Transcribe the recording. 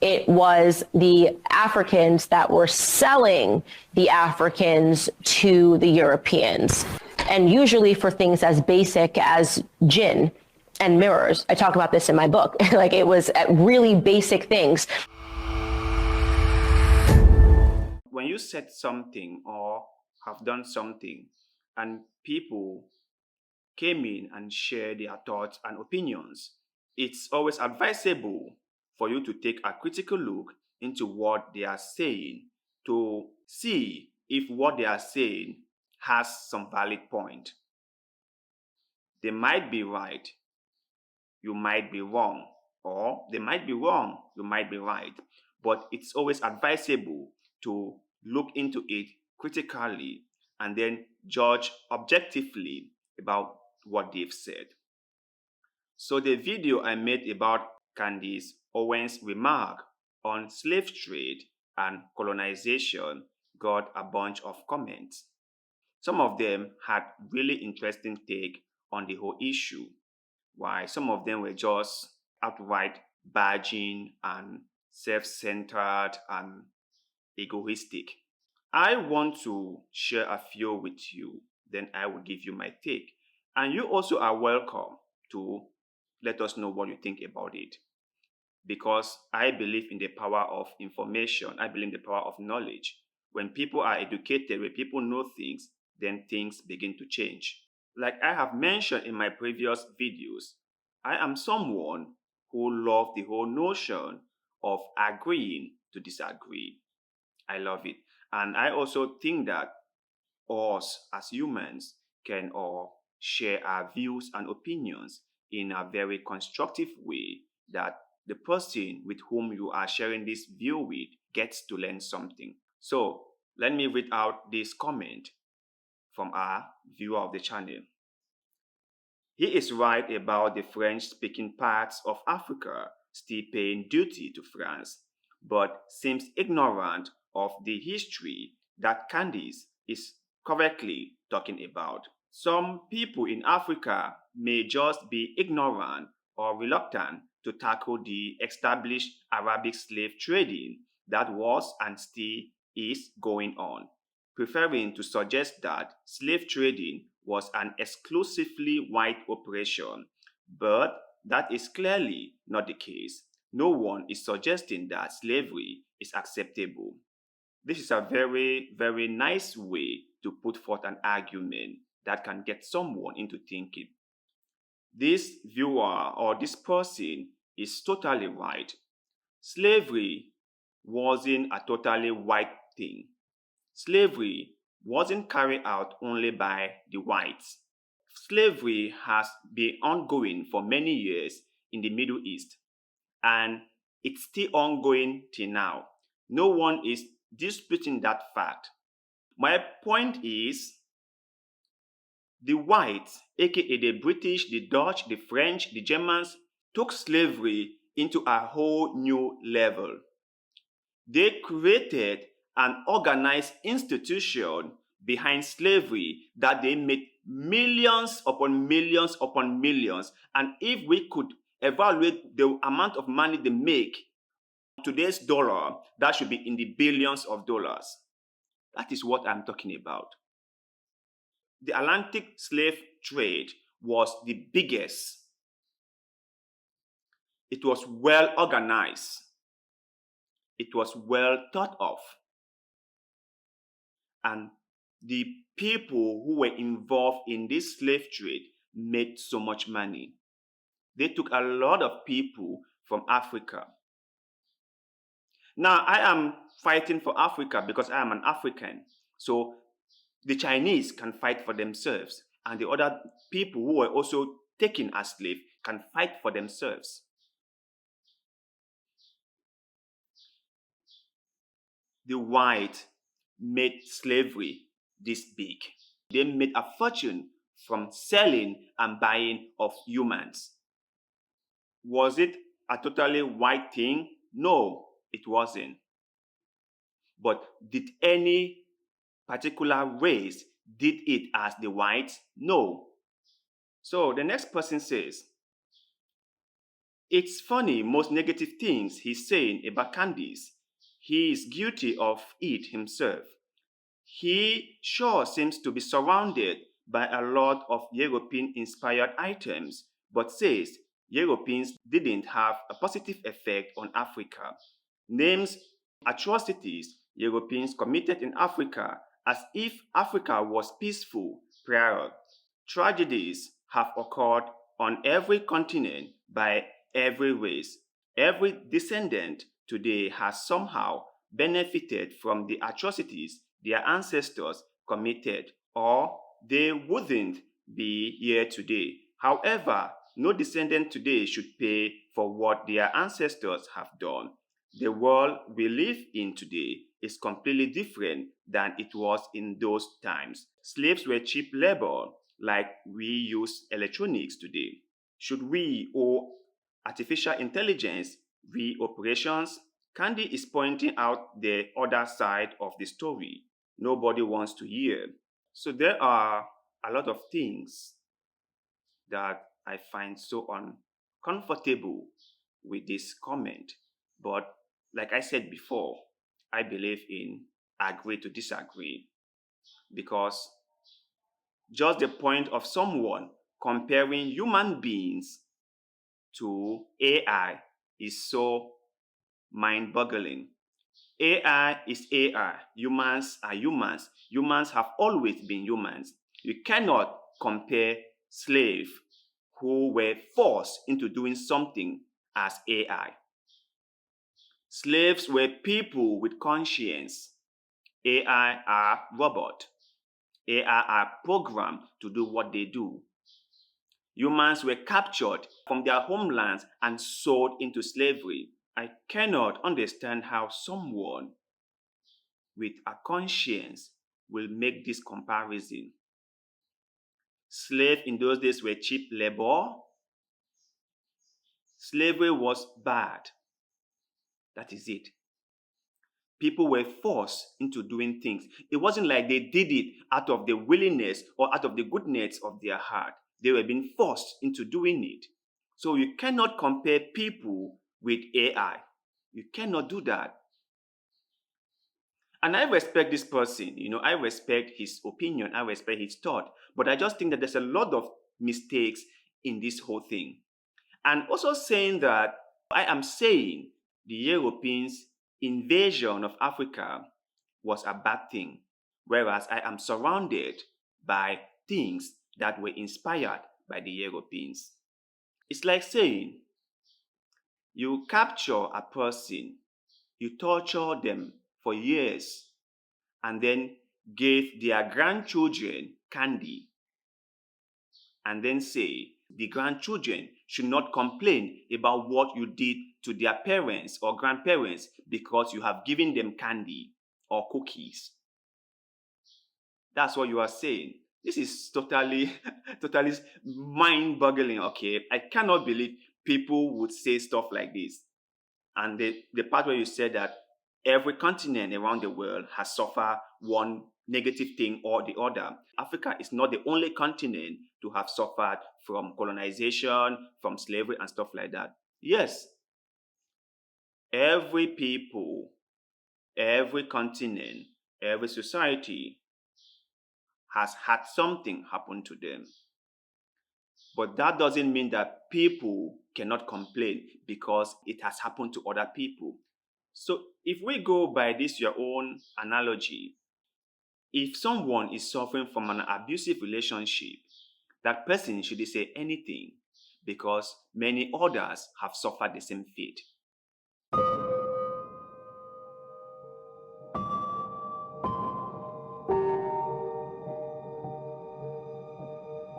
it was the Africans that were selling the Africans to the Europeans, and usually for things as basic as gin and mirrors. I talk about this in my book. Like, it was really basic things. When you said something or have done something and people came in and shared their thoughts and opinions, it's always advisable for you to take a critical look into what they are saying to see if what they are saying has some valid point. They might be right, you might be wrong, or they might be wrong, you might be right. But it's always advisable to look into it critically and then judge objectively about what they've said. So the video I made about Candace Owens' remark on slave trade and colonization got a bunch of comments. Some of them had really interesting take on the whole issue, while some of them were just outright badging and self-centered and egoistic. I want to share a few with you, then I will give you my take. And you also are welcome to let us know what you think about it. Because I believe in the power of information. I believe in the power of knowledge. When people are educated, when people know things, then things begin to change. Like I have mentioned in my previous videos, I am someone who loves the whole notion of agreeing to disagree. I love it. And I also think that us as humans can all share our views and opinions in a very constructive way that the person with whom you are sharing this view with gets to learn something. So let me read out this comment from our viewer of the channel. He is right about the French-speaking parts of Africa still paying duty to France, but seems ignorant of the history that Candace is correctly talking about. Some people in Africa may just be ignorant or reluctant to tackle the established Arabic slave trading that was and still is going on, preferring to suggest that slave trading was an exclusively white operation. But that is clearly not the case. No one is suggesting that slavery is acceptable. This is a very, very nice way to put forth an argument that can get someone into thinking. This viewer or this person is totally right. Slavery wasn't a totally white thing. Slavery wasn't carried out only by the whites. Slavery has been ongoing for many years in the Middle East, and it's still ongoing till now. No one is disputing that fact. My point is, the whites, aka the British, the Dutch, the French, the Germans, took slavery into a whole new level. They created an organized institution behind slavery that they made millions upon millions upon millions. And if we could evaluate the amount of money they make, today's dollar, that should be in the billions of dollars. That is what I'm talking about. The Atlantic slave trade was the biggest. It was well organized. It was well thought of. And the people who were involved in this slave trade made so much money. They took a lot of people from Africa. Now, I am fighting for Africa because I am an African. So the Chinese can fight for themselves, and the other people who were also taken as slaves can fight for themselves. The white made slavery this big. They made a fortune from selling and buying of humans. Was it a totally white thing? No, it wasn't. But did any particular race did it as the whites? No. So the next person says, It's funny, most negative things he's saying about Candice, he is guilty of it himself. He sure seems to be surrounded by a lot of European inspired items, but says Europeans didn't have a positive effect on Africa. Names atrocities Europeans committed in Africa as if Africa was peaceful prior. Tragedies have occurred on every continent by every race. Every descendant today has somehow benefited from the atrocities their ancestors committed, or they wouldn't be here today. However, no descendant today should pay for what their ancestors have done. The world we live in today is completely different than it was in those times. Slaves were cheap labor, like we use electronics today. Should we owe artificial intelligence re-operations? Candy is pointing out the other side of the story nobody wants to hear. So there are a lot of things that I find so uncomfortable with this comment. But like I said before, I believe in agree to disagree because just the point of someone comparing human beings to AI is so mind boggling. AI is AI. Humans are humans. Humans have always been humans. You cannot compare slaves who were forced into doing something as AI. Slaves were people with conscience. AI are robots. AI are programmed to do what they do. Humans were captured from their homelands and sold into slavery. I cannot understand how someone with a conscience will make this comparison. Slaves in those days were cheap labor. Slavery was bad. That is it. People were forced into doing things. It wasn't like they did it out of the willingness or out of the goodness of their heart. They were being forced into doing it. So you cannot compare people with AI. You cannot do that. And I respect this person, I respect his opinion, I respect his thought, but I just think that there's a lot of mistakes in this whole thing. And also saying that I am saying the Europeans' invasion of Africa was a bad thing, whereas I am surrounded by things that were inspired by the Europeans. It's like saying you capture a person, you torture them for years, and then gave their grandchildren candy, and then say the grandchildren should not complain about what you did to their parents or grandparents because you have given them candy or cookies. That's what you are saying. This is totally, totally mind-boggling, okay? I cannot believe people would say stuff like this. And the part where you said that every continent around the world has suffered one negative thing or the other. Africa is not the only continent to have suffered from colonization, from slavery, and stuff like that. Yes, every people, every continent, every society has had something happen to them. But that doesn't mean that people cannot complain because it has happened to other people. So if we go by this your own analogy, if someone is suffering from an abusive relationship, that person shouldn't say anything because many others have suffered the same fate.